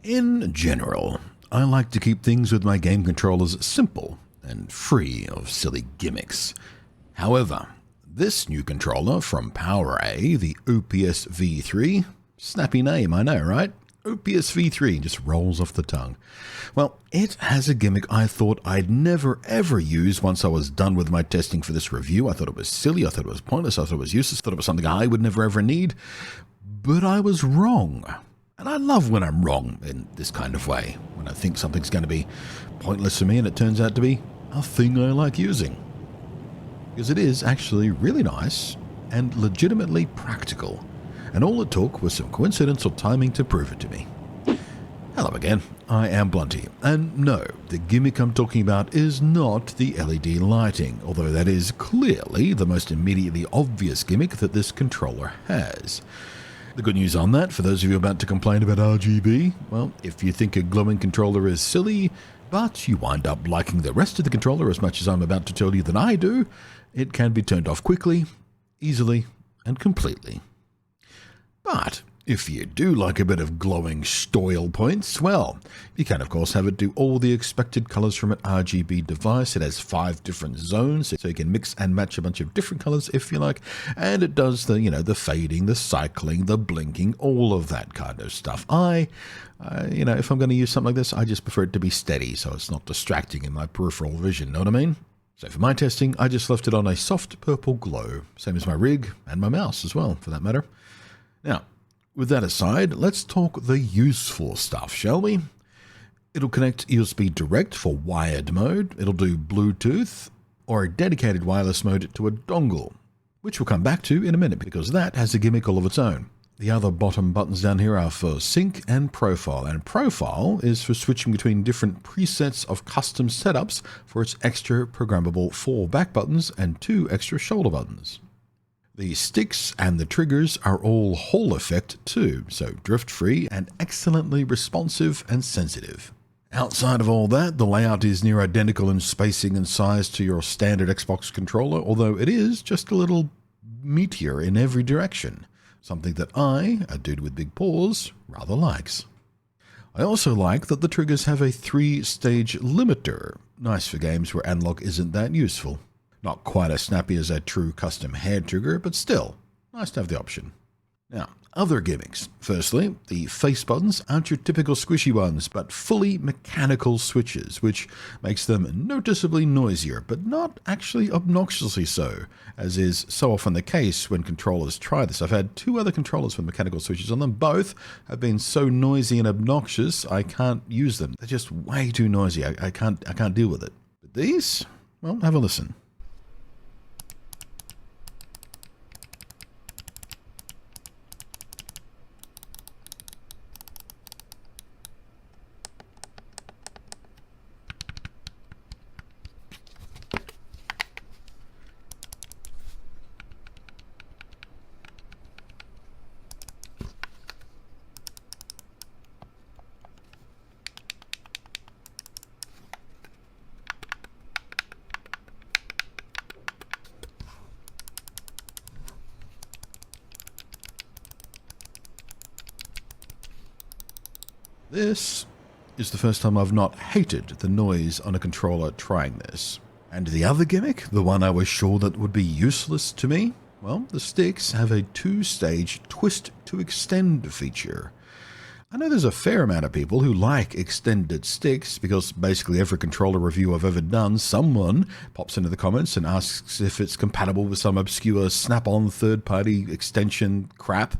In general, I like to keep things with my game controllers simple and free of silly gimmicks. However, this new controller from PowerA, the OPS V3, snappy name, I know, right? OPS V3 just rolls off the tongue. Well, it has a gimmick I thought I'd never ever use once I was done with my testing for this review. I thought it was silly, I thought it was pointless, I thought it was useless, I thought it was something I would never ever need. But I was wrong. And I love when I'm wrong in this kind of way, when I think something's going to be pointless for me and it turns out to be a thing I like using. Because it is actually really nice and legitimately practical. And all it took was some coincidental timing to prove it to me. Hello again, I am Blunty, and no, the gimmick I'm talking about is not the LED lighting, although that is clearly the most immediately obvious gimmick that this controller has. The good news on that, for those of you about to complain about RGB, well, if you think a glowing controller is silly, but you wind up liking the rest of the controller as much as I'm about to tell you that I do, it can be turned off quickly, easily, and completely. But if you do like a bit of glowing style points, well, you can of course have it do all the expected colors from an RGB device. It has 5 different zones, so you can mix and match a bunch of different colors if you like, and it does the, the fading, the cycling, the blinking, all of that kind of stuff. If I'm going to use something like this, I just prefer it to be steady, so it's not distracting in my peripheral vision, know what I mean? So for my testing, I just left it on a soft purple glow, same as my rig and my mouse as well, for that matter. Now, with that aside, let's talk the useful stuff, shall we? It'll connect USB direct for wired mode, it'll do Bluetooth, or a dedicated wireless mode to a dongle, which we'll come back to in a minute because that has a gimmick all of its own. The other bottom buttons down here are for sync and profile is for switching between different presets of custom setups for its extra programmable 4 back buttons and 2 extra shoulder buttons. The sticks and the triggers are all Hall effect too, so drift-free and excellently responsive and sensitive. Outside of all that, the layout is near identical in spacing and size to your standard Xbox controller, although it is just a little meatier in every direction, something that I, a dude with big paws, rather likes. I also like that the triggers have a 3-stage limiter, nice for games where analog isn't that useful. Not quite as snappy as a true custom hair trigger, but still, nice to have the option. Now, other gimmicks. Firstly, the face buttons aren't your typical squishy ones, but fully mechanical switches, which makes them noticeably noisier, but not actually obnoxiously so, as is so often the case when controllers try this. I've had 2 other controllers with mechanical switches on them. Both have been so noisy and obnoxious, I can't use them. They're just way too noisy. I can't deal with it. But these, well, have a listen. This is the first time I've not hated the noise on a controller trying this. And the other gimmick, the one I was sure that would be useless to me, well, the sticks have a 2-stage twist to extend feature. I know there's a fair amount of people who like extended sticks because basically every controller review I've ever done, someone pops into the comments and asks if it's compatible with some obscure snap-on third-party extension crap,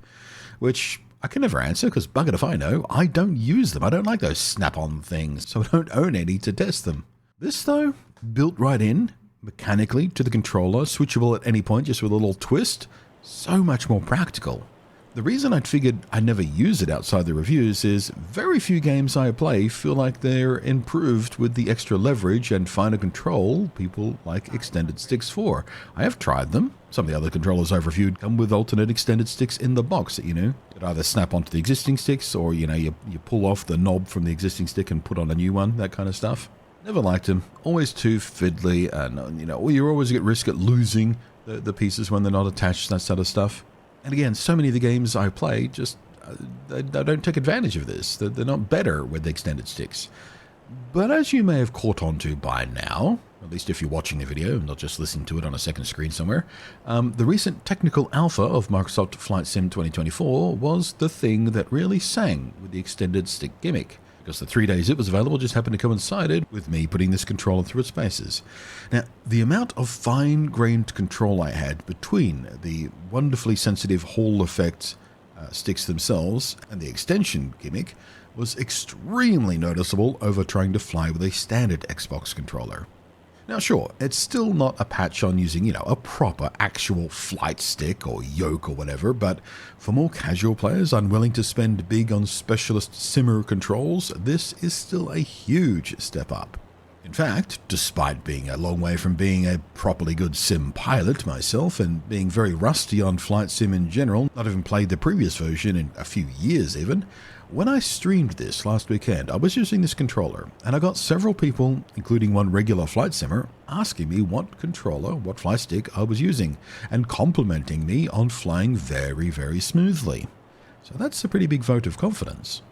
which I can never answer because bugger if I know, I don't use them. I don't like those snap-on things, so I don't own any to test them. This though, built right in, mechanically to the controller, switchable at any point just with a little twist, so much more practical. The reason I'd figured I'd never use it outside the reviews is very few games I play feel like they're improved with the extra leverage and finer control people like extended sticks for. I have tried them. Some of the other controllers I've reviewed come with alternate extended sticks in the box that, that either snap onto the existing sticks or, you pull off the knob from the existing stick and put on a new one, that kind of stuff. Never liked them. Always too fiddly and, you're always at risk at losing the pieces when they're not attached, that sort of stuff. And again, so many of the games I play just they don't take advantage of this. They're not better with the extended sticks. But as you may have caught on to by now, at least if you're watching the video and not just listening to it on a second screen somewhere, the recent technical alpha of Microsoft Flight Sim 2024 was the thing that really sang with the extended stick gimmick, because the 3 days it was available just happened to coincide with me putting this controller through its paces. Now, the amount of fine-grained control I had between the wonderfully sensitive Hall effect sticks themselves and the extension gimmick was extremely noticeable over trying to fly with a standard Xbox controller. Now sure, it's still not a patch on using, a proper actual flight stick or yoke or whatever, but for more casual players unwilling to spend big on specialist simmer controls, this is still a huge step up. In fact, despite being a long way from being a properly good sim pilot myself and being very rusty on flight sim in general, not even played the previous version in a few years even, when I streamed this last weekend, I was using this controller, and I got several people, including one regular flight simmer, asking me what controller, what flight stick I was using, and complimenting me on flying very, very smoothly. So that's a pretty big vote of confidence.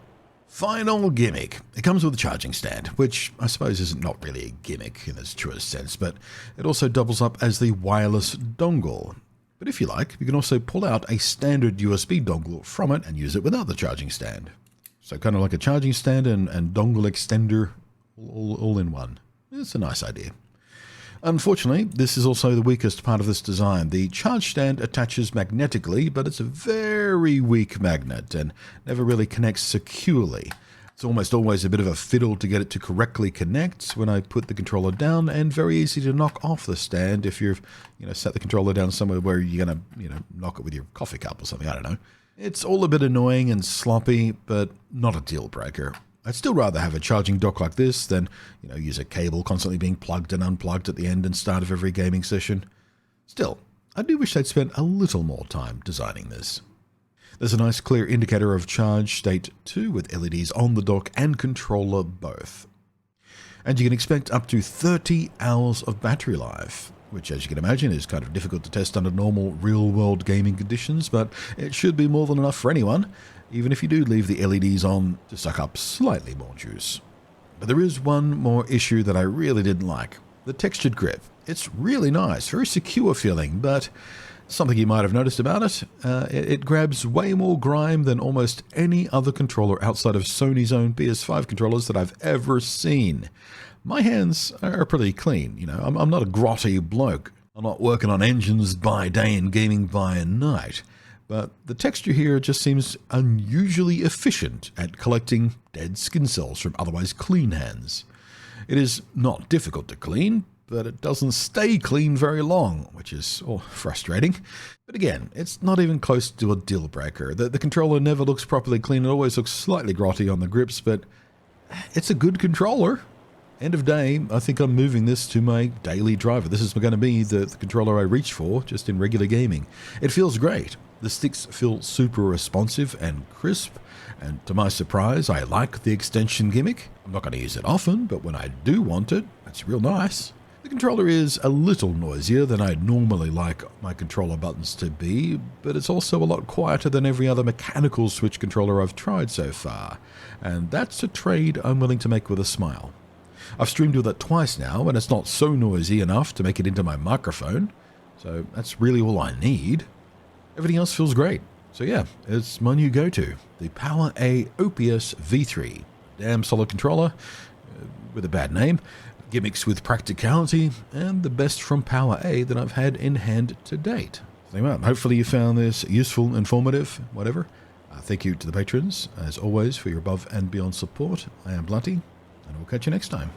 Final gimmick. It comes with a charging stand, which I suppose isn't not really a gimmick in its truest sense, but it also doubles up as the wireless dongle. But if you like, you can also pull out a standard USB dongle from it and use it without the charging stand. So kind of like a charging stand and dongle extender all in one. It's a nice idea. Unfortunately, this is also the weakest part of this design. The charge stand attaches magnetically, but it's a very weak magnet and never really connects securely. It's almost always a bit of a fiddle to get it to correctly connect when I put the controller down, and very easy to knock off the stand if you've set the controller down somewhere where you're going to knock it with your coffee cup or something. I don't know. It's all a bit annoying and sloppy, but not a deal breaker. I'd still rather have a charging dock like this than, use a cable constantly being plugged and unplugged at the end and start of every gaming session. Still, I do wish they'd spent a little more time designing this. There's a nice clear indicator of charge state too, with LEDs on the dock and controller both. And you can expect up to 30 hours of battery life, which as you can imagine is kind of difficult to test under normal real-world gaming conditions, but it should be more than enough for anyone, even if you do leave the LEDs on to suck up slightly more juice. But there is one more issue that I really didn't like. The textured grip. It's really nice, very secure feeling, but something you might have noticed about it, it grabs way more grime than almost any other controller outside of Sony's own PS5 controllers that I've ever seen. My hands are pretty clean, I'm not a grotty bloke. I'm not working on engines by day and gaming by night. But the texture here just seems unusually efficient at collecting dead skin cells from otherwise clean hands. It is not difficult to clean, but it doesn't stay clean very long, which is frustrating. But again, it's not even close to a deal breaker. The controller never looks properly clean. It always looks slightly grotty on the grips, but it's a good controller. End of day, I think I'm moving this to my daily driver. This is going to be the controller I reach for just in regular gaming. It feels great. The sticks feel super responsive and crisp, and to my surprise, I like the extension gimmick. I'm not going to use it often, but when I do want it, it's real nice. The controller is a little noisier than I'd normally like my controller buttons to be, but it's also a lot quieter than every other mechanical Switch controller I've tried so far, and that's a trade I'm willing to make with a smile. I've streamed with it twice now, and it's not so noisy enough to make it into my microphone, so that's really all I need. Everything else feels great. So yeah, it's my new go-to, the PowerA OPS V3. Damn solid controller, with a bad name, gimmicks with practicality, and the best from PowerA that I've had in hand to date. So hopefully you found this useful, informative, whatever. Thank you to the patrons, as always, for your above and beyond support. I am Blunty, and we'll catch you next time.